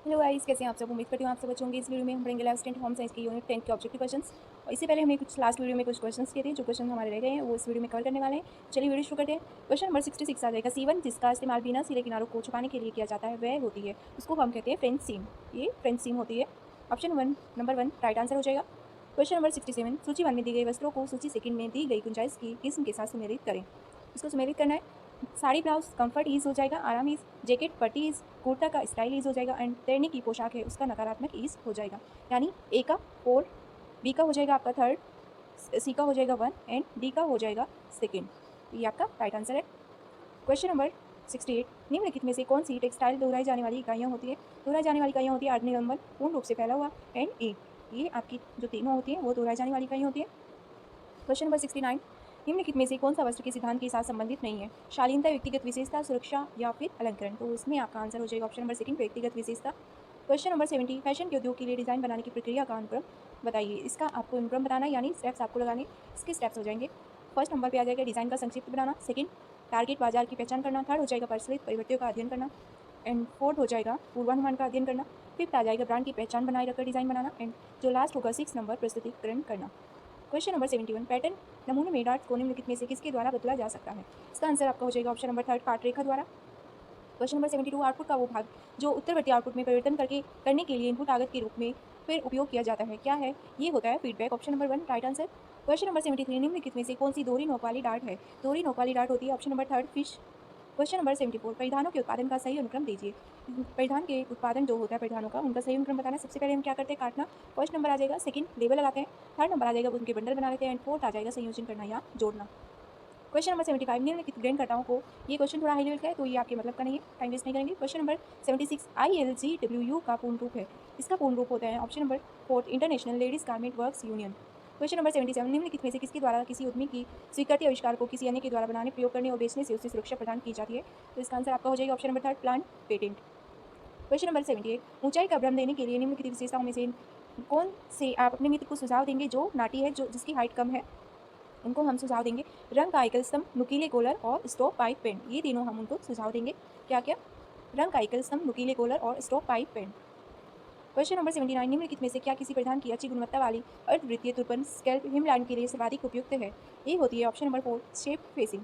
Hello guys, कैसे हैं आप सब। उम्मीद करती हूँ आप सब अच्छे होंगे। इस वीडियो में हम पढ़ेंगे 11th स्टैंडर्ड होम साइंस के यूनिट 10 के ऑब्जेक्टिव क्वेश्चंस। और इससे पहले हमने कुछ लास्ट वीडियो में कुछ क्वेश्चंस किए थे, जो क्वेश्चन हमारे रह गए हैं वो इस वीडियो में कवर करने वाले हैं। चलिए वीडियो शुरू करते हैं। क्वेश्चन नंबर 66 आ जाएगा। C1 जिसका इस्तेमाल बिना सिरे किनारों को छुपाने के लिए किया जाता है वह होती है, उसको हम कहते हैं फ्रेंच सीम। ये फ्रेंच सीम होती है। ऑप्शन नंबर 1 राइट आंसर हो जाएगा। क्वेश्चन नंबर 67, सूची 1 में दी गई वस्त्रों को सूची सेकंड में दी गई गुंजाइश की किस्म के साथ सुमेलित करें। इसको सुमेलित करना है। साड़ी ब्लाउज कंफर्ट ईज हो जाएगा, आराम ईज। जैकेट पट्टी ईज। कुर्ता का स्टाइल ईज हो जाएगा। एंड तैरने की पोशाक है उसका नकारात्मक ईज हो जाएगा। यानी ए का 4, बी का हो जाएगा आपका 3, सी का हो जाएगा 1 एंड डी का हो जाएगा सेकेंड। ये आपका राइट आंसर है। क्वेश्चन नंबर 68, निम्नलिखित में से कौन सी टेक्सटाइल दोहराई जाने वाली इकाइयाँ होती है। दोहराई जाने वाली इकाइयाँ होती है आर्गेनिक कंबल, पूर्ण रूप से फैला हुआ, एंड ए। ये आपकी जो तीनों होती है वो दोहराई जाने वाली इकाइयाँ होती है। क्वेश्चन नंबर 69, निम्नलिखित में से कौन सा वस्त्र के सिद्धांत के साथ संबंधित नहीं है। शालीनता, व्यक्तिगत विशेषता, सुरक्षा या फिर अलंकरण। तो इसमें आपका आंसर हो जाएगा ऑप्शन नंबर सेकंड, व्यक्तिगत विशेषता। क्वेश्चन नंबर 70, फैशन के उद्योग के लिए डिजाइन बनाने की प्रक्रिया का अनुक्रम बताइए। इसका आपको अनुक्रम बताना है, यानी स्टेप्स आपको लगाने। इसके स्टेप्स हो जाएंगे, फर्स्ट नंबर पे आ जाएगा डिजाइन का संक्षिप्त बनाना, सेकंड टारगेट बाजार की पहचान करना, थर्ड हो जाएगा परिचालित परिवर्तियों का अध्ययन करना, एंड फोर्थ हो जाएगा पूर्वानुमान का अध्ययन करना, फिफ्थ आ जाएगा ब्रांड की पहचान बनाए रखकर डिजाइन बनाना, एंड जो लास्ट होगा 6 नंबर प्रस्तुतिकरण करना। क्वेश्चन नंबर 71, पैटर्न नमूने में डार्ट को निम्नलिखित में से किसके द्वारा बदला जा सकता है। इसका आंसर आपका हो जाएगा ऑप्शन नंबर 3 काट रेखा द्वारा। क्वेश्चन नंबर 72, आउटपुट का वो भाग जो उत्तरवर्ती आउटपुट में परिवर्तन करने के लिए इनपुट आगत के रूप में फिर उपयोग किया जाता है, क्या है। ये होता है feedback. Option number 1 right answer. Question number 73, निम्नलिखित में से कौन सी दोहरी नोक वाली डार्ट है। दोहरी नोक वाली डार्ट होती है option number 3 fish. Question number 74, परिधानों के उत्पादन का सही अनुक्रम दीजिए। परिधान के उत्पादन जो होता है परिधानों का, उनका सही अनुक्रम बताना है। सबसे पहले हम क्या करते हैं, काटना। फर्स्ट नंबर आ जाएगा, सेकंड लेबल लगाते हैं, थर्ड नंबर आ जाएगा उनके बंडल बना लेते हैं, एंड फोर्थ आ जाएगा संयोजन करना या जोड़ना। क्वेश्चन नंबर 75, निम्नलिखित ग्रहणकर्ताओं को, ये क्वेश्चन थोड़ा हाई लेवल का है तो ये आपके मतलब का नहीं है, टाइम वेस्ट नहीं करेंगे। क्वेश्चन नंबर 76, ILGWU का पूर्ण रूप है। इसका पूर्ण रूप होता है option number 4 international ladies garment works union. Question number 77, निम्नलिखित में से किसके द्वारा किसी उद्यमी की स्वीकृति आविष्कार को किसी अन्य के द्वारा बनाने, प्रयोग करने और बेचने से उससे सुरक्षा प्रदान की जाती है। तो इसका आंसर आपका हो जाएगा option number 3 plant patent. Question number 78, ऊंचाई का भ्रम देने के लिए निम्नलिखित विशेषताओं में से कौन से आप अपने मित्र को सुझाव देंगे जो नाटी है, जो जिसकी हाइट कम है, उनको हम सुझाव देंगे। रंग का एकल स्तंभ, नुकीले कॉलर और स्टॉप पाइप पेन, ये तीनों हम उनको सुझाव देंगे। क्या क्या, रंग का एकल स्तंभ, नुकीले कॉलर और stop pipe pen. Question number 79, निम्नलिखित में से क्या किसी परिधान की अच्छी गुणवत्ता वाली अर्धवृत्तीय तुरपन स्कैल्प हिमलैंड के लिए सर्वाधिक उपयुक्त है। ये होती है option number 4 shape facing.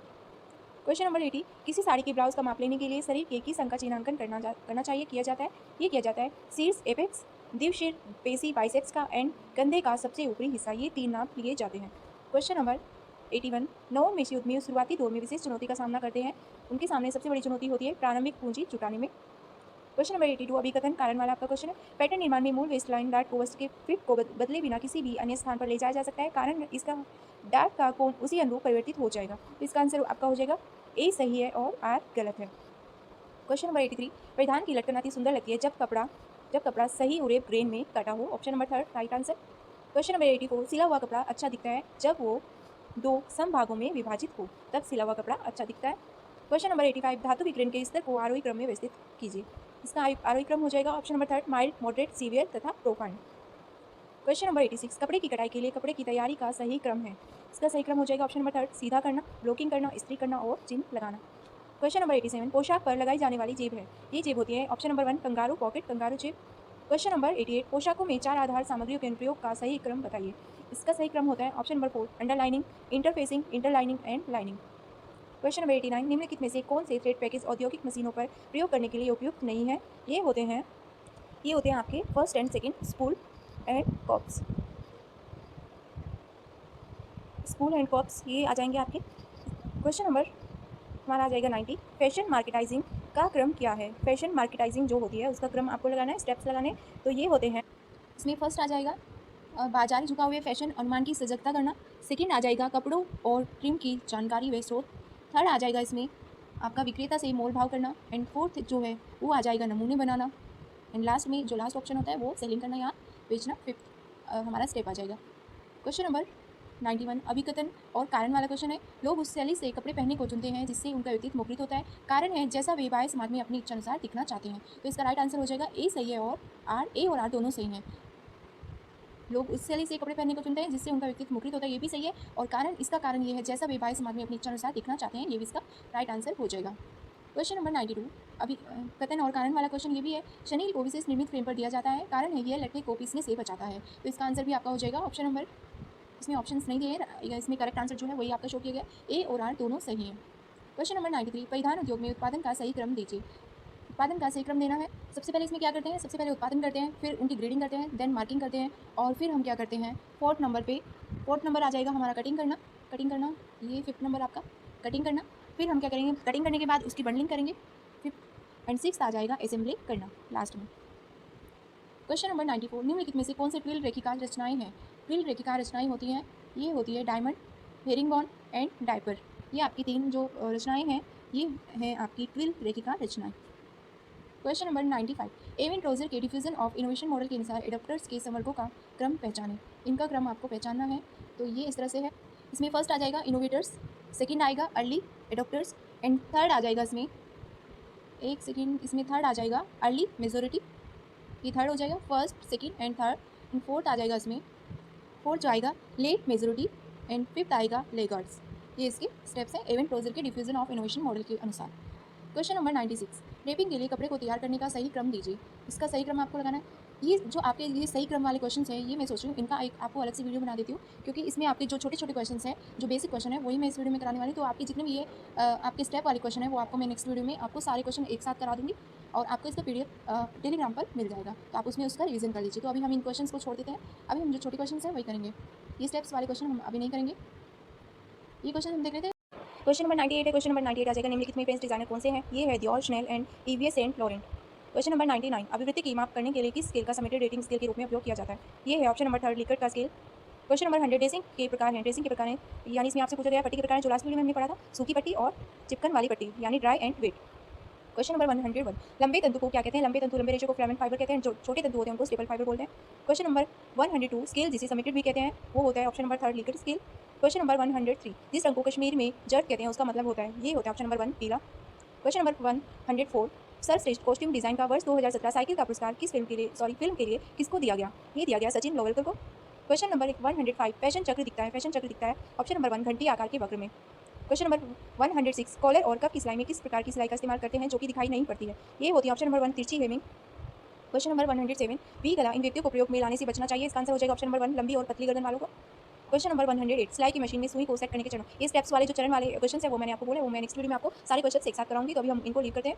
Question number 80, किसी साड़ी के ब्लाउज का माप लेने के लिए शरीर के किस अंग का चिन्हांकन करना चाहिए, किया जाता है। ये किया जाता है शीर्ष एपेक्स, दिवशीर पेशी बाइसेप्स का, एंड कंधे का सबसे ऊपरी हिस्सा, ये 3 नाप लिए जाते हैं। क्वेश्चन नंबर 81, नवोन्मेषी उद्यमी शुरुआती दौर में विशेष चुनौती का सामना करते हैं। उनके सामने सबसे बड़ी चुनौती होती है प्रारंभिक पूंजी जुटाने में। क्वेश्चन नंबर 82, अभिकथन कारण वाला आपका क्वेश्चन है। पैटर्न निर्माण में मूल वेस्ट लाइन डार्ट को वस्त्र के फिट को बदले बिना किसी भी अन्य स्थान पर ले जाया जा सकता है, कारण इसका डार्ट का कोण उसी अनुरूप परिवर्तित हो जाएगा। तो इसका आंसर आपका हो जाएगा ए सही है और आर गलत है। क्वेश्चन नंबर 83, परिधान की लटकन अति सुंदर लगती है जब कपड़ा सही उरेब ग्रेन में कटा हो। Option number 3 right answer. Question number 84, सिला हुआ कपड़ा अच्छा दिखता है जब वो 2 सम भागों में विभाजित हो, तब सिला हुआ कपड़ा अच्छा दिखता है। क्वेश्चन नंबर 85, धातु विकिरण के स्तर को आरोही क्रम में व्यवस्थित कीजिए। इसका आरोही क्रम हो जाएगा option number 3 mild, moderate, severe तथा प्रोफाइंड। क्वेश्चन नंबर 86, कपड़े की कटाई के लिए कपड़े की तैयारी का सही क्रम है। इसका सही क्रम हो जाएगा ऑप्शन नंबर 3 सीधा करना, ब्लॉकिंग करना, इस्त्री करना और चिन्ह लगाना। क्वेश्चन नंबर 87, पोशाक पर लगाई जाने वाली जेब है। ये जेब होती है option number 1 kangaroo pocket, kangaroo जेब। क्वेश्चन नंबर 88, पोशाकों में 4 आधार सामग्रियों के अनुप्रयोग का सही क्रम बताइए। इसका सही क्रम होता है option number 4 underlining, interfacing, interlining and lining. Question number 89, निम्नलिखित में से कौन से थ्रेड पैकेज औद्योगिक मशीनों पर प्रयोग करने के लिए उपयुक्त नहीं है। ये होते हैं आपके first and second spool and cops, ये आ जाएंगे आपके। क्वेश्चन नंबर हमारा आ जाएगा 90, फैशन मार्केटाइजिंग का क्रम क्या है। फैशन मार्केटाइजिंग जो होती है उसका क्रम आपको लगाना है, स्टेप्स लगाने हैं। तो ये होते हैं, इसमें फर्स्ट आ जाएगा बाजारी झुकाव हुए फैशन अनुमान की सजगता करना, सेकंड आ जाएगा कपड़ों और ट्रिम की जानकारी व स्रोत, थर्ड आ जाएगा इसमें आपका विक्रेता से मोल भाव करना, एंड फोर्थ जो है वो आ जाएगा नमूने बनाना, एंड लास्ट में जो लास्ट ऑप्शन होता है वो सेलिंग करना या बेचना, फिफ्थ हमारा स्टेप आ जाएगा। क्वेश्चन नंबर 91, अभिकथन और कारण वाला क्वेश्चन है। लोग उस शैली से कपड़े पहनने को चुनते हैं जिससे उनका व्यक्तित्व मुखरित होता है, कारण है जैसा वे बाह्य समाज में अपनी इच्छा अनुसार दिखना चाहते हैं। तो इसका राइट आंसर हो जाएगा ए सही है और आर दोनों सही हैं। लोग उस शैली से कपड़े पहनने को चुनते हैं जिससे उनका व्यक्तित्व मुखरित होता है, ये भी सही है। और कारण, इसका कारण ये है जैसा वे बाह्य समाज में अपनी इच्छा अनुसार दिखना चाहते हैं, ये भी इसका राइट आंसर हो जाएगा। क्वेश्चन नंबर 92 अभी कथन और कारण वाला क्वेश्चन ये भी है। शनि को विशेष निर्मित फ्रेम पर दिया जाता है, कारण है यह लट्ठे को पीसने से बचाता है। तो इसका आंसर भी आपका हो जाएगा ऑप्शन नंबर, इसमें ऑप्शंस नहीं दिए हैं, इसमें करेक्ट आंसर जो है वही आपका शो किया गया, ए और आर दोनों सही है। क्वेश्चन नंबर 93 परिधान उद्योग में उत्पादन का सही क्रम दीजिए। उत्पादन का सही क्रम देना है। सबसे पहले इसमें क्या करते हैं, सबसे पहले उत्पादन करते हैं, फिर उनकी ग्रेडिंग करते हैं, देन मार्किंग करते हैं, और फिर हम क्या करते हैं फोर्थ नंबर आ जाएगा हमारा कटिंग करना, ये फिफ्थ नंबर आपका कटिंग करना। फिर हम क्या करेंगे, कटिंग करने के बाद उसकी बंडलिंग करेंगे, फिफ्थ एंड सिक्स आ जाएगा असेंबली करना लास्ट में। क्वेश्चन नंबर 94 निम्नलिखित में से कौन से ट्विल रेखिका रचनाएं हैं। ट्विल रेखिका रचनाएं होती हैं, ये होती है डायमंड, हेरिंगबोन एंड डायपर। ये आपकी तीन जो रचनाएं हैं ये हैं आपकी ट्विल रेखिका रचनाएं। क्वेश्चन नंबर 95 एविन टोजर के डिफ्यूजन ऑफ इनोवेशन मॉडल के अनुसार एडॉप्टर्स के संवर्गों का क्रम पहचानें। इनका क्रम आपको पहचानना है, तो ये इस तरह से है। इसमें फर्स्ट आ जाएगा इनोवेटर्स, सेकंड आएगा अर्ली एडॉप्टर्स, एंड थर्ड आ जाएगा इसमें एक सेकंड, इसमें थर्ड आ जाएगा अर्ली मेजोरिटी, ये थर्ड हो जाएगा, first second and third. And fourth आ जाएगा इसमें, फोर्थ जो आएगा लेट मेजोरिटी, एंड फिफ्थ आएगा लेगार्ड्स। ये इसके स्टेप्स हैं एविन टोजर के डिफ्यूजन ऑफ इनोवेशन मॉडल के अनुसार। क्वेश्चन नंबर 96 ड्रेपिंग के लिए कपड़े को तैयार करने का सही क्रम दीजिए। इसका सही क्रम आपको लगाना है। ये जो आपके लिए सही क्रम वाले क्वेश्चन हैं, ये मैं सोच रही हूँ इनका एक आपको अलग से वीडियो बना देती हूँ, क्योंकि इसमें आपके जो छोटे छोटे क्वेश्चन हैं, जो बेसिक क्वेश्चन है वही मैं इस वीडियो में कराने वाली हूँ। तो आपके जितने भी ये आपके स्टेप वाले क्वेश्चन है वो आपको मैं नेक्स्ट वीडियो में आपको सारे क्वेश्चन एक साथ करा दूँगी, और आपको इसका PDF टेलीग्राम पर मिल जाएगा, तो आप उसमें उसका रिवीजन कर लीजिए। तो अभी हम इन क्वेश्चन को छोड़ देते हैं, अभी हम जो छोटे क्वेश्चन हैं वही करेंगे, ये स्टेप्स वाले क्वेश्चन हम अभी नहीं करेंगे। ये क्वेश्चन हम देख लेते हैं। क्वेश्चन नंबर 98 है। क्वेश्चन नंबर 98 आ जाएगा निम्नलिखित में पेंस डिजाइनर कौन से हैं। ये है Dior, Chanel and EVS Saint Laurent. Question number 99 अभिवृत्ति की माप करने के लिए किस स्केल का समेटेड रेटिंग स्केल के रूप में उपयोग किया जाता है। ये है ऑप्शन नंबर थर्ड लिकर्ट का स्केल। क्वेश्चन नंबर 100 ड्रेसिंग के प्रकार हैं। ड्रेसिंग के प्रकार हैं यानी इसमें आपसे पूछा गया पट्टी के प्रकार जो लास्ट वीडियो में हमने पढ़ा था, सूखी पट्टी और चिपकन वाली पट्टी यानी dry and wet. Question number 101 लंबे तंतु को क्या कहते हैं। लंबे तंतु लंबे रेशे को फिलामेंट फाइबर कहते हैं, जो छोटे तंतु होते हैं उनको स्टेपल फाइबर बोलते हैं। क्वेश्चन नंबर 102 स्केल जिसे समेटेड भी कहते हैं वो होता है option number third Likert scale. Question number 103 जिस रंग को कश्मीर में जर्द कहते हैं उसका मतलब होता है, ये होता है ऑप्शन नंबर 1 पीला। क्वेश्चन नंबर 104 सर्वश्रेष्ठ कॉस्ट्यूम डिजाइन का वर्ष 2017 साइकिल का पुरस्कार किस फिल्म के लिए किसको दिया गया। ये दिया गया सचिन लोवलकर को। क्वेश्चन नंबर 105 फैशन चक्र दिखता है ऑप्शन नंबर 1 घंटी आकार के वक्र में। क्वेश्चन नंबर 106 कॉलर और कप की सिलाई में किस प्रकार की सिलाई का इस्तेमाल करते हैं जो कि दिखाई नहीं पड़ती है। ये होती है ऑप्शन नंबर 1 तिरछी हेमिंग। क्वेश्चन नंबर 107 वी गला इन व्यक्तियों को प्रयोग में लाने से बचना चाहिए। इसका आंसर हो जाएगा ऑप्शन नंबर 1 लंबी और पतली गर्दन वालों को। क्वेश्चन नंबर 108 सिलाई की मशीन में सुई को सेट करने के चरण। ये स्टेप्स वाले जो चरण वाले क्वेश्चन है वो मैंने आपको बोले, वो मैं नेक्स्ट वीडियो में आपको सारे क्वेश्चन एक साथ कराऊंगी, तो अभी हम इनको लीव करते हैं।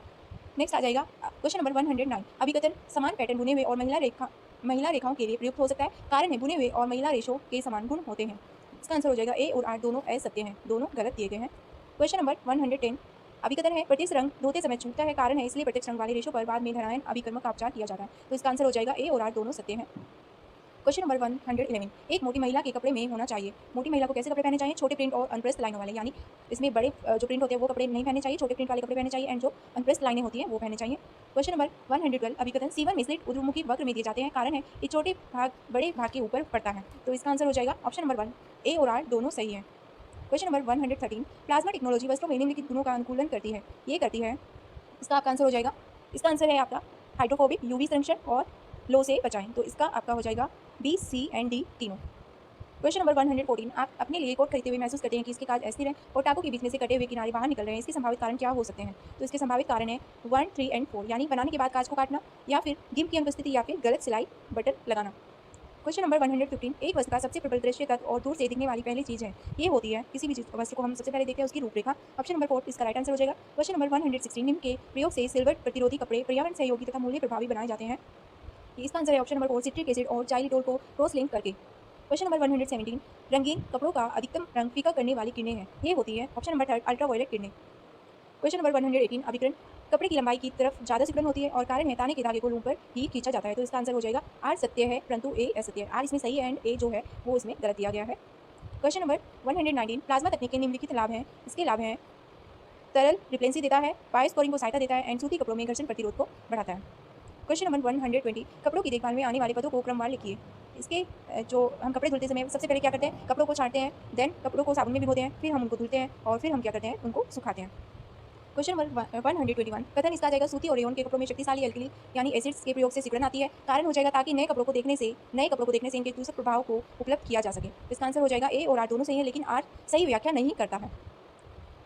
नेक्स्ट आ जाएगा क्वेश्चन नंबर 109 अभिकथन समान पैटर्न बुने हुए और महिला रेखाओं के लिए प्रयुक्त हो सकता है, कारण है बुने हुए और महिला रेशों के समान गुण होते हैं। इसका आंसर हो जाएगा ए और आर दोनों असत्य हैं, दोनों गलत दिए गए हैं। क्वेश्चन नंबर 110 अभिकथन है प्रत्यक्ष रंग धोते समय छूटता है, कारण है इसलिए प्रत्यक्ष रंग वाले रेशों पर बाद में धनायन अभिकर्मक का उपचार किया जाता है। तो इसका आंसर हो जाएगा ए और आर दोनों सत्य हैं। क्वेश्चन नंबर 111 एक मोटी महिला के कपड़े में होना चाहिए। मोटी महिला को कैसे कपड़े पहनने चाहिए, छोटे प्रिंट और अनप्रेस्ड लाइनों वाले, यानी इसमें बड़े जो प्रिंट होते हैं वो कपड़े नहीं पहनने चाहिए, छोटे प्रिंट वाले कपड़े पहनने चाहिए, एंड जो अनप्रेस्ड लाइनें होती हैं वो पहनने चाहिए। क्वेश्चन नंबर 112 अभिकथन C1 में स्लिट ऊर्ध्वमुखी वक्र में दिए जाते हैं, कारण है ये छोटे भाग बड़े भाग के ऊपर पड़ता है। तो इसका आंसर हो जाएगा ऑप्शन नंबर 1 ए और आर दोनों सही है। क्वेश्चन नंबर 113 प्लाज्मा टेक्नोलॉजी वस्त्रों में निम्नलिखित गुणों का अनुकूलन करती है। ये करती है, इसका आपका आंसर हो जाएगा, इसका आंसर है आपका हाइड्रोफोबिक, यूवी संरक्षण और लो से बचाएं। तो इसका आपका हो जाएगा B, C एंड D तीनों। क्वेश्चन नंबर 114 आप अपने लिए कोट खरीदते हुए महसूस करते हैं कि इसके काज अस्थिर हैं और टाकों के बीच में से कटे हुए किनारे बाहर निकल रहे हैं। इसके संभावित कारण क्या हो सकते हैं। तो इसके संभावित कारण है 1, 3 एंड 4, यानी बनाने के बाद काज को काटना, या फिर गिम्प की अनुपस्थिति, या फिर गलत सिलाई बटन लगाना। क्वेश्चन नंबर 115 एक वस्तु का सबसे प्रबल दृश्यगत और दूर से दिखने वाली पहली चीज़ है। ये होती है किसी भी वस्तु को हम सबसे पहले देखते हैं उसकी रूपरेखा। ऑप्शन नंबर 4 इसका राइट आंसर हो जाएगा। क्वेश्चन नंबर 116 निम्न के प्रयोग से सिल्वर प्रतिरोधी कपड़े पर्यावरण सहयोगी तथा मूल्य प्रभावी बनाए जाते हैं। इसका आंसर है ऑप्शन नंबर 4 सिट्रिक एसिड और जाइलिटोल को क्रॉस लिंक करके। क्वेश्चन नंबर 117 रंगीन कपड़ों का अधिकतम रंग फीका करने वाली किरणें हैं। ये होती है ऑप्शन नंबर 3 अल्ट्रावायलेट किरणें। क्वेश्चन नंबर 118 अभिकरण कपड़े की लंबाई की तरफ ज़्यादा सिकुड़न होती है और कारण है ताने के धागे को लूम पर ही खींचा जाता है। तो इसका आंसर हो जाएगा आर सत्य है परंतु ए असत्य है। आर इसमें सही है एंड ए जो है वो इसमें गलत दिया गया है। क्वेश्चन नंबर 119 प्लाज्मा तकनीक के निम्नलिखित लाभ हैं। इसके लाभ हैं तरल रिप्लेंसी देता है, बायो स्कोरिंग को सहायता देता है, एंड सूती कपड़ों में घर्षण प्रतिरोध को बढ़ाता है। क्वेश्चन नंबर 120 कपड़ों की देखभाल में आने वाले पदों को क्रमवार लिखिए। इसके जो हम कपड़े धुलते समय सबसे पहले क्या करते हैं, कपड़ों को छांटते हैं, देन कपड़ों को साबुन में भिगोते हैं, फिर हम उनको धुलते हैं और फिर हम क्या करते हैं उनको सुखाते हैं। क्वेश्चन नंबर 121 कथन इसका जाएगा सूती और रेयन के कपड़ों में शक्तिशाली एल्कली यानी एसिड्स के प्रयोग से सिकुड़न आती है, कारण हो जाएगा ताकि नए कपड़ों को देखने से इनके दूसरे प्रभाव को उपलब्ध किया जा सके। इसका आंसर हो जाएगा ए और आर दोनों सही है, लेकिन आर सही व्याख्या नहीं करता है।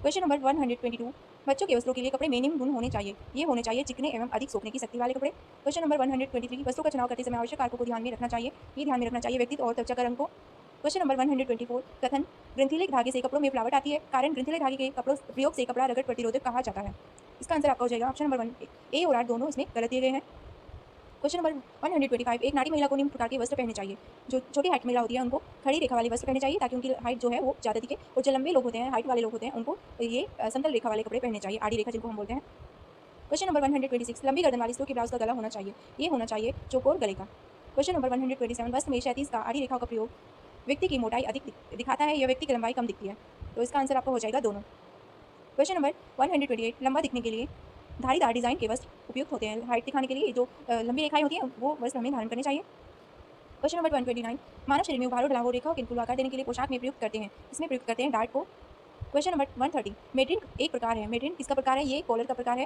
क्वेश्चन नंबर 122 बच्चों के वस्त्रों के लिए कपड़े में निम्न गुण होने चाहिए। ये होने चाहिए चिकने एवं अधिक सोखने की शक्ति वाले कपड़े। क्वेश्चन नंबर 123, वस्त्रों का चुनाव करते समय आवश्यक कारकों को ध्यान में रखना चाहिए। ये ध्यान में रखना चाहिए व्यक्तित्व और त्वचा का रंग को। क्वेश्चन नंबर 124, कथन ग्रंथिले धागे से कपड़ों में फ्लावट आती है, कारण ग्रंथिले धागे के कपड़ों प्रयोग से कपड़ा रगड़ प्रतिरोधक कहा जाता है। इसका आंसर आपका हो जाएगा ऑप्शन नंबर 1 ए और आर दोनों इसमें गलत दिए गए हैं। क्वेश्चन नंबर 125, एक नाटी महिला को निम्न प्रकार के वस्त्र पहनने चाहिए। जो छोटी हाइट महिला होती है उनको खड़ी रेखा वाले वस्त्र पहनने चाहिए ताकि उनकी हाइट जो है वो ज़्यादा दिखे, और जो लंबे लोग होते हैं, हाइट वाले लोग होते हैं, उनको ये समतल रेखा वाले कपड़े पहनने चाहिए, आड़ी रेखा जिनको हम बोलते हैं। क्वेश्चन नंबर 126, लंबी गर्दन वाली स्त्रियों के ब्लाउज का गला होना चाहिए। ये होना चाहिए चौकोर गले का। क्वेश्चन नंबर 127, वस्त्र में 37 का आड़ी रेखाओं का प्रयोग व्यक्ति की मोटाई अधिक दिखाता है या व्यक्ति की लंबाई कम दिखती है, तो इसका आंसर आपका हो जाएगा दोनों। क्वेश्चन नंबर 128, लंबा दिखने के लिए धारीदार डिजाइन के वस्त्र उपयुक्त होते हैं। हाइट दिखाने के लिए जो लंबी रेखाएं होती हैं वो वस्त्र हमें धारण करने चाहिए। क्वेश्चन नंबर 129, मानव शरीर में उभारो ढलाहो रेखाओं के अनुकूल आकार देने के लिए पोशाक में प्रयुक्त करते हैं। इसमें प्रयुक्त करते हैं डार्ट को। क्वेश्चन नंबर 130, मेट्रिन एक प्रकार है। मेट्रिन किसका प्रकार है? ये कॉलर का प्रकार है।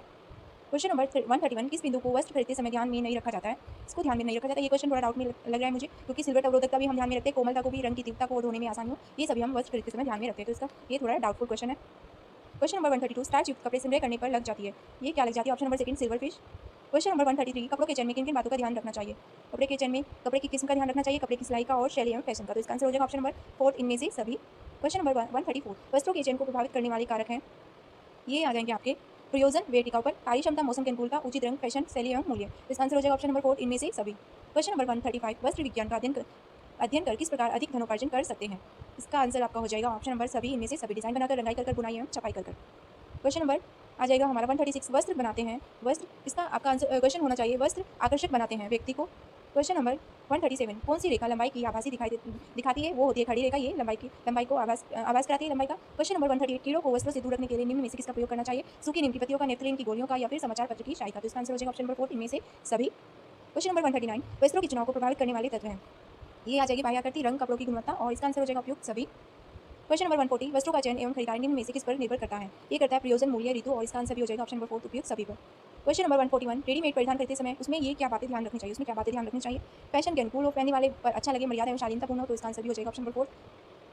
क्वेश्चन नंबर 131, किस बिंदु को वस्त्र खरीदते समय ध्यान में नहीं रखा जाता है? इसको ध्यान में नहीं रखा जाता है। ये क्वेश्चन थोड़ा डाउट में लग रहा है मुझे, क्योंकि सिल्वर अवरोधकता भी हम ध्यान में रखते हैं, कोमलता को भी, रंग की तीव्रता को धोने में आसानी हो, ये सभी हम वस्त्र खरीदते समय ध्यान में रखते हैं, तो इसका ये थोड़ा डाउटफुल क्वेश्चन है। क्वेश्चन नंबर 132, स्टार्च युक्त कपड़े संग्रह करने पर लग जाती है। ये क्या लग जाती है? Option number second, silver fish. Question number 133, कपड़ों के चयन में किन किन बातों का ध्यान रखना चाहिए? कपड़े के चयन में कपड़े की किस्म का ध्यान रखना चाहिए, कपड़े की सिलाई का और शैली एवं फैशन का, तो इसका आंसर हो जाएगा ऑप्शन नंबर 4 इनमें से सभी। क्वेश्चन नंबर 134, वस्त्रों के चयन को प्रभावित करने वाले कारक हैं। ये आ जाएंगे आपके प्रयोजन, वे टिकाऊ पर, कार्य क्षमता, मौसम के अनुकूलता, उचित रंग, फैशन, शैली एवं मूल्य, तो इसका आंसर हो जाएगा ऑप्शन नंबर 4 इनमें से सभी। क्वेश्चन नंबर 135, वस्त्र विज्ञान का अध्ययन कर किस प्रकार अधिक धनोपार्जन कर सकते हैं? इसका आंसर आपका हो जाएगा ऑप्शन नंबर सभी इनमें से सभी, डिजाइन बनाकर, रंगाई कर, बुनाई एवं छपाई कर। क्वेश्चन नंबर आ जाएगा हमारा 136, वस्त्र बनाते हैं, वस्त्र, इसका आपका आंसर क्वेश्चन होना चाहिए वस्त्र आकर्षक बनाते हैं व्यक्ति को। क्वेश्चन नंबर 137, कौन सी रेखा लंबाई की आभासी दिखाती है? वो होती है खड़ी रेखा, ये लंबाई को आभास कराती है लंबाई का। क्वेश्चन नंबर 138, कीड़ों को वस्त्रों से दूर रखने के लिए निम्न में से किसका प्रयोग करना चाहिए? सूखी नीम की पत्तियों का, नेफ्थलीन की गोलियों का, या फिर समाचार पत्र की शाई का, तो इसका आंसर हो जाएगा ऑप्शन नंबर 4 इनमें से सभी। क्वेश्चन नंबर 139, वस्त्रों के चुनाव को प्रभावित करने वाले तत्व हैं। ये आ जाएगी बाह्याकृति, रंग, कपड़ों की गुणवत्ता, और इसका आंसर हो जाएगा उपयुक्त सभी। क्वेश्चन नंबर 140, वस्त्रों का चयन एवं खरीदारी निम्न में से किस पर निर्भर करता है? ये करता है प्रयोजन, मूल्य, ऋतु, और इसका आंसर भी हो जाएगा ऑप्शन नंबर 4 उपयुक्त सभी पर। क्वेश्चन नंबर 141, रेडीमेड परिधान करते समय उसमें ये क्या बातें ध्यान रखनी चाहिए? उसमें क्या बातें ध्यान रखनी चाहिए? फैशन के अनुकूल हो, पहनने वाले पर अच्छा लगे, मर्यादा एवं शालीनतापूर्ण हो, तो इसका आंसर भी हो जाएगा ऑप्शन नंबर 4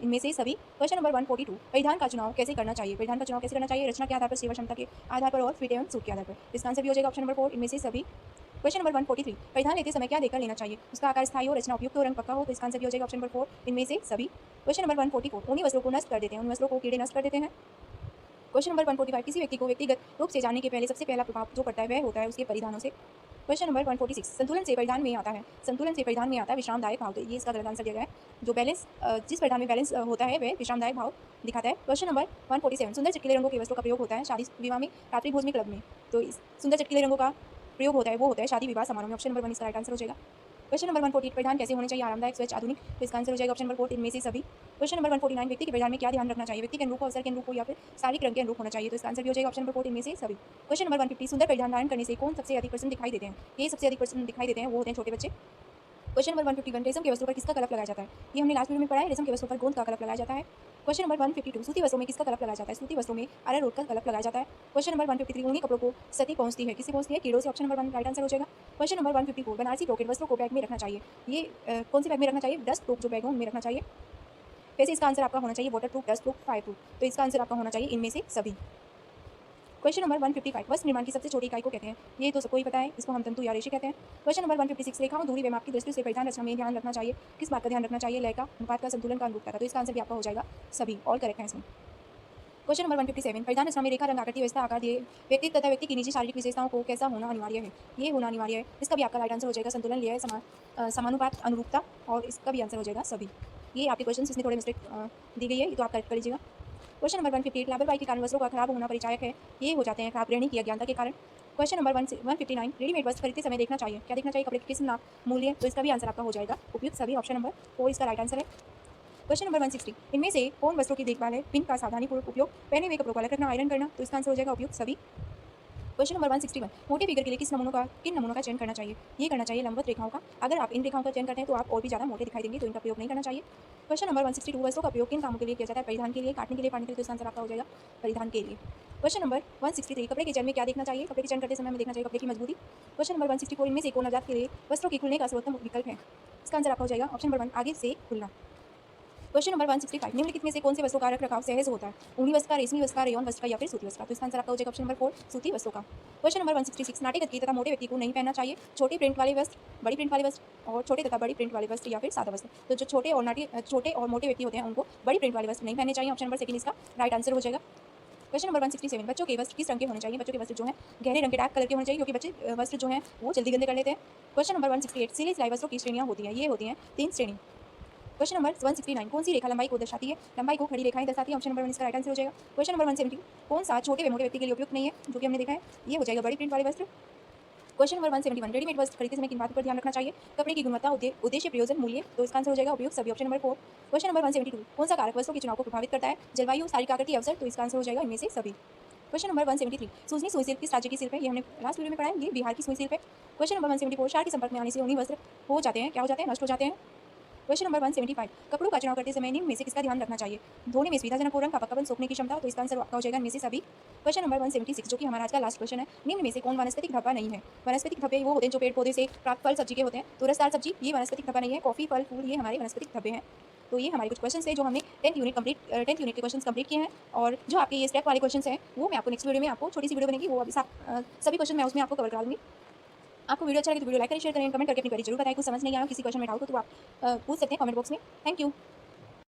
इनमें से सभी। क्वेश्चन नंबर 142, परिधान का चुनाव कैसे करना चाहिए? परिधान का चुनाव कैसे करना चाहिए? रचना के आधार पर, सेवा क्षमता के आधार पर, और फिट एवं सूट के आधार पर, इसका आंसर भी हो जाएगा ऑप्शन नंबर 4 इनमें से सभी। क्वेश्चन नंबर 143, परिधान लेते समय क्या देखकर लेना चाहिए? उसका आकार स्थायी हो, रचना उपयुक्त हो, रंग पक्का हो, तो इसका आंसर भी हो जाएगा ऑप्शन नंबर 4 इनमें से सभी। क्वेश्चन नंबर 144, ऊनी वस्त्रों को नष्ट कर देते हैं, ऊनी वस्त्रों को कीड़े नष्ट कर देते हैं। क्वेश्चन नंबर 145, किसी व्यक्ति को व्यक्तिगत रूप से जानने के पहले सबसे पहला प्रभाव जो पड़ता है वह होता है उसके परिधानों से। क्वेश्चन नंबर 146, संतुलन से परिधान में आता है, संतुलन से परिधान में आता है विश्रामदायक भाव, तो ये इसका गलत आंसर दिया गया है। जो बैलेंस, जिस परिधान में बैलेंस होता है वह विश्रामदायक भाव दिखाता है। क्वेश्चन नंबर 147, सुंदर चटकीले रंगों के वस्त्रों का प्रयोग होता है शादी विवाह में, रात्रि भोज में, क्लब में, तो इस सुंदर चटकीले रंगों का प्रयोग होता है वो होता है शादी विवाह समारोह में, ऑप्शन नंबर 1 इसका राइट आंसर हो जाएगा। क्वेश्चन नंबर 148, परिधान कैसे होने चाहिए? आरामदायक, स्वच्छ, आधुनिक, तो इसका आंसर हो जाएगा ऑप्शन नंबर 4 इनमें से सभी। क्वेश्चन नंबर 149, व्यक्ति के परिधान में क्या ध्यान रखना चाहिए? व्यक्ति के अनुरूप, अवसर के अनुरूप हो, या फिर शारीरिक रंग के अनुरूप होना चाहिए, तो इसका आंसर भी हो जाएगा ऑप्शन नंबर 4 इनमें से सभी। क्वेश्चन नंबर 150, सुंदर परिधान धारण करने से कौन सबसे अधिक प्रसन्न दिखाई देते हैं? ये सबसे अधिक प्रसन्न दिखाई देते हैं वो होते हैं छोटे बच्चे। क्वेश्चन नंबर 151, रेशम के वस्त्रों पर किसका कलप लगाया जाता है? ये हमने लास्ट वीडियो में पढ़ा है, रेशम के वस्त्रों पर गोंद का कलप लगाया जाता है। क्वेश्चन नंबर 152, सूती वस्त्रों में किसका कलप लगाया जाता है? सूती वस्त्रों में अरारोट का कलप लगाया जाता है। क्वेश्चन नंबर 153, ऊनी कपड़ों को क्षति पहुंचती है, किससे पहुंचती है? कीड़ों से, ऑप्शन नंबर 1 राइट आंसर हो जाएगा। क्वेश्चन नंबर 154, बनारसी ब्रोकेड वस्त्रों को बैग में रखना चाहिए, ये कौन से बैग में रखना चाहिए? डस्ट प्रूफ जो बैग हो उनमें रखना चाहिए। वैसे इसका आंसर आपका होना चाहिए water proof, dust proof, fire proof, तो इसका आंसर आपका होना चाहिए इनमें से सभी। क्वेश्चन नंबर 155, वस्त्र निर्माण की सबसे छोटी इकाई को कहते हैं? ये तो सबको ही पता है, इसको हम तंतु या रेशे कहते हैं। क्वेश्चन नंबर 156, रेखाओं, दूरी व माप की दृष्टि से परिधान रचना में ध्यान रखना चाहिए, किस बात का ध्यान रखना चाहिए? लय का, अनुपात का, संतुलन का, अनुरूपता का, तो इसका आंसर भी आपका हो जाएगा सभी, ऑल करेक्ट है इसमें। क्वेश्चन नंबर 157, परिधान रचना में रेखा, रंग, आकृति, व्यवस्था, आकार दिए व्यक्ति तथा व्यक्ति की निजी शारीरिक विशेषताओं को कैसा होना अनिवार्य है? ये होना अनिवार्य है, इसका भी आपका राइट आंसर हो जाएगा संतुलन, लय, समानुपात, अनुरूपता, और इसका भी आंसर हो जाएगा सभी। ये आपके क्वेश्चन इसमें थोड़े मिस्टेक दी गई है, तो आप करेक्ट कर लीजिएगा। क्वेश्चन नंबर 158, लापरवाही के कारण वस्त्रों का खराब होना परिचायक है, ये हो जाते हैं खराब रहने की अज्ञानता के कारण। क्वेश्चन नंबर 159, रेडीमेड वस्त्र खरीदते समय देखना चाहिए, क्या देखना चाहिए? कपड़े की किस्म, नाप, मूल्य, तो इसका भी आंसर आपका हो जाएगा उपयुक्त सभी, ऑप्शन नंबर 4 इसका राइट आंसर है। क्वेश्चन नंबर 160, इनमें से कौन वस्त्रों की देखभाल है? पिन का सावधानीपूर्वक उपयोग, पहने हुए कपड़ों को अलग रखना, आयरन करना, तो इसका आंसर हो जाएगा उपयुक्त सभी। क्वेश्चन नंबर 161, मोटे फिगर के लिए किन नमूनों का चयन करना चाहिए? ये करना चाहिए लंबवत रेखाओं का, अगर आप इन रेखाओं का चयन करते हैं तो आप और भी ज़्यादा मोटे दिखाई देंगे, तो इनका प्रयोग नहीं करना चाहिए। क्वेश्चन नंबर 162, वस्त्रों का प्रयोग किन कामों के लिए किया जाता है? परिधान के लिए, काटने के लिए, पानी के लिए, तो इसका आंसर आपका हो जाएगा परिधान के लिए। क्वेश्चन नंबर 163, कपड़े के चयन में क्या देखना चाहिए? कपड़े के चयन करते समय हमें देखना चाहिए कपड़े की मजबूती। क्वेश्चन नंबर 164, इनमें से कौन नवजात के लिए वस्त्रों के खुलने का सर्वोत्तम विकल्प है? इसका आंसर आपका हो जाएगा ऑप्शन नंबर 1 आगे से खुलना। क्वेश्चन नंबर 165, निम्नलिखित में से कौन से वस्त्रों का रख रखाव सहज होता है? ऊनी वस्त्र का, रेशमी वस्त्र का, रेयॉन वस्त्र का या फिर सूती वस्त्र का? तो इसका आंसर आपका हो जाएगा ऑप्शन नंबर 4 सूती वस्त्रों का। क्वेश्चन नंबर 166, नाट्यगत तथा मोटे व्यक्ति को नहीं पहनना चाहिए छोटे प्रिंट वाले वस्त्र, बड़ी प्रिंट वाले वस्त्र और छोटे तथा बड़ी प्रिंट वाले वस्त्र या फिर सादा वस्त्र। तो जो छोटे और मोटे व्यक्ति होते हैं उनको बड़ी प्रिंट वाले वस्त्र नहीं पहनने चाहिए। ऑप्शन नंबर सेकंड इसका राइट आंसर हो जाएगा। क्वेश्चन नंबर 167, बच्चों के वस्त्र किस रंग के होने चाहिए? बच्चों के वस्त्र जो है गहरे रंग के डार्क कलर के होने चाहिए, क्योंकि बच्चे वस्त्र जो है वो जल्दी गंदे कर लेते हैं। क्वेश्चन नंबर 168, सिले सिलाई वस्त्रों की श्रेणियां होती हैं, ये होती हैं 3 श्रेणी। क्वेश्चन नंबर 169, कौन सी रेखा लंबाई को दर्शाती है? लंबाई को खड़ी रेखाएं दर्शाती है। ऑप्शन नंबर 1 इसका राइट आंसर हो जाएगा। क्वेश्चन नंबर 170, कौन सा छोटे व मोटे व्यक्ति के लिए उपयुक्त नहीं है? जो कि हमने देखा है, ये हो जाएगा बड़ी प्रिंट वाले वस्त्र। क्वेश्चन नंबर 171, रेडीमेड वस्त्र खरीदते समय किन बातों पर ध्यान रखना चाहिए? कपड़े की गुणवत्ता, उद्देश्य, प्रयोजन, मूल्य। तो इसका आंसर हो जाएगा उपयुक्त सभी। Option number 4। क्वेश्चन नंबर 172, कौन सा कारक वस्त्रों के चुनाव को प्रभावित करता है? जलवायु, शारीरिक आकृति, अवसर। तो इसका आंसर हो जाएगा इनमें से सभी। क्वेश्चन नंबर 173, सूजनी सुई सिल्क किस राज्य की सिल्क है? ये हमने लास्ट वीडियो में पढ़ा है, ये बिहार की सुई सिल्क है। क्वेश्चन नंबर 174, क्षार के संपर्क में आने से ऊनी वस्त्र हो जाते हैं, क्या हो जाते हैं? नष्ट हो जाते हैं। क्वेश्चन नंबर 175, कपड़ों का चुनाव करते समय निम्न में से किसका ध्यान रखना चाहिए? धोने में सुविधाजनक हो, रंग का पक्कापन, सूखने की क्षमता। तो इसका आंसर आपका हो जाएगा इनमें से सभी। क्वेश्चन नंबर 176, जो कि हमारा आज का लास्ट क्वेश्चन है, निम्न में से कौन वानस्पतिक धब्बा नहीं है? वानस्पतिक धब्बे वो होते हैं जो पेड़ पौधे से प्राप्त फल सब्जी के होते हैं। तो रसदार सब्जी ये वानस्पतिक धब्बा नहीं है, कॉफी, फल, फूल ये हमारे वानस्पतिक धब्बे हैं। तो ये हमारे कुछ क्वेश्चन थे जो हमने 10th यूनिट के क्वेश्चन कंप्लीट किए हैं। और जो आपके ये स्टेप वाले क्वेश्चन हैं वो मैं आपको नेक्स्ट वीडियो में, आपको छोटी सी वीडियो बनेगी, वो अभी सभी क्वेश्चन मैं उसमें आपको कवर करा दूँगी। आपको वीडियो अच्छा लगे तो वीडियो लाइक करें, शेयर करें, कमेंट करके अपनी क्वेरी जरूर बताएं। कुछ समझ नहीं आया, किसी क्वेश्चन में डाउट हो तो आप पूछ सकते हैं कमेंट बॉक्स में। Thank you.